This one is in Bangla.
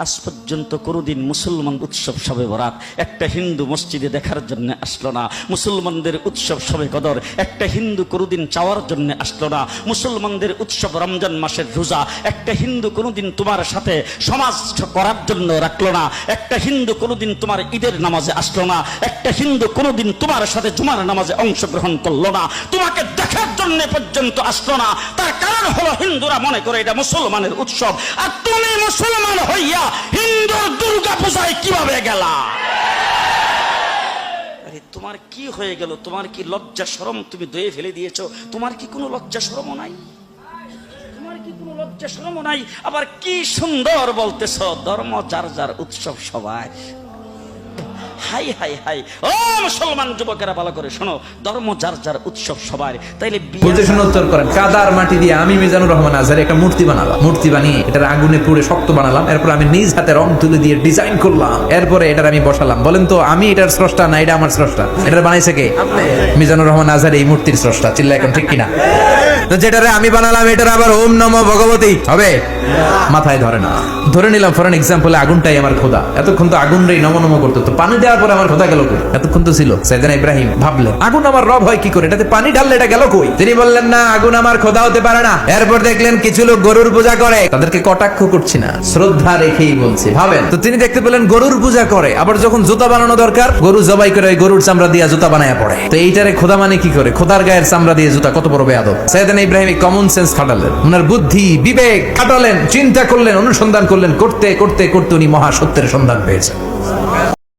আজ পর্যন্ত কোনোদিন মুসলমান উৎসব শবে বরাত একটা হিন্দু মসজিদে দেখার জন্য আসলো না। মুসলমানদের উৎসব শবে কদর একটা হিন্দু কোনোদিন চাওয়ার জন্য আসলো না। মুসলমানদের উৎসব রমজান মাসের রোজা একটা হিন্দু কোনোদিন তোমার সাথে সমাজ করার জন্য রাখলো না। একটা হিন্দু কোনোদিন তোমার ঈদের নামাজে আসলো না। একটা হিন্দু কোনোদিন তোমার সাথে জুমার নামাজে অংশগ্রহণ করলো না। তোমাকে দেখার জন্য পর্যন্ত আসলো না। তার কারণ হলো হিন্দুরা মনে করে এটা মুসলমানের উৎসব, আর তুমি মুসলমান হইয়া হিন্দুর দুর্গা পূজায় কিভাবে গেলা? আরে তোমার কি হয়ে গেল? তোমার কি লজ্জা শরম তুমি ধুয়ে ফেলে দিয়েছো? তোমার কি কোনো লজ্জা শরমও নাই? তোমার কি কোনো লজ্জা শরমও নাই? আবার কি সুন্দর বলতেছো, ধর্ম যার যার উৎসব সবাই। হাই হাই হাই, ও মুসলমান যুবকেরা ভালো করে শোনো, ধর্ম যার যার উৎসব সবার। তাইলে উত্তর করেন, কাদার মাটি দিয়ে আমি মিজানুর রহমান আজহারি একটা মূর্তি বানালাম। মূর্তি বানিয়ে এটার আগুনে পুড়ে শক্ত বানালাম। এরপর আমি নিজ হাতে রং তুলে দিয়ে ডিজাইন করলাম। এরপরে এটার আমি বসালাম। বলেন তো আমি এটার স্রষ্টা না এটা আমার স্রষ্টা? এটার বানাইছে কে? মিজানুর রহমান আজহারি এই মূর্তির স্রষ্টা। চিল্লা এখন ঠিক কিনা? তো যেটারে আমি বানালাম এটার আবার ওম নমঃ ভগবতী হবে? মাথায় ধরে না। ধরে নিলাম ফর এক্সাম্পল আগুনটাই আমার খোদা। এতক্ষণ তো আগুন রে নম নম করতো, তো পানি দেওয়ার পরে আমার খোদা গেল কই? এতক্ষণ তো ছিল। সাইয়েদনা ইব্রাহিম ভাবলেন আগুন আমার রব হয় কি করে, এটাতে পানি ঢাললে এটা গেল কই? তিনি বললেন না, আগুন আমার খোদা হতে পারে না। এরপর দেখলেন কিছু লোক গরুর পূজা করে। তাদেরকে কটাক্ষ করছি না, শ্রদ্ধা রেখেই বলছি। ভাবেন তো, তিনি দেখতে পেলেন গরুর পূজা করে, আবার যখন জুতা বানানো দরকার গরু জবাই করে ওই গরুর চামড়া দিয়ে জুতা বানায়া পড়ে। তো এইটারে খোদা মানে কি করে? খোদার গায়ের চামড়া দিয়ে জুতা, কত বড় বেয়াদব। সাইয়েদনা ইব্রাহিম কমন সেন্স খাটালেন, ওনার বুদ্ধি বিবেক খাটালেন, চিন্তা করলেন, অনুসন্ধান করলেন। করতে করতে করতে উনি মহা সত্যের সন্ধান পেয়েছেন।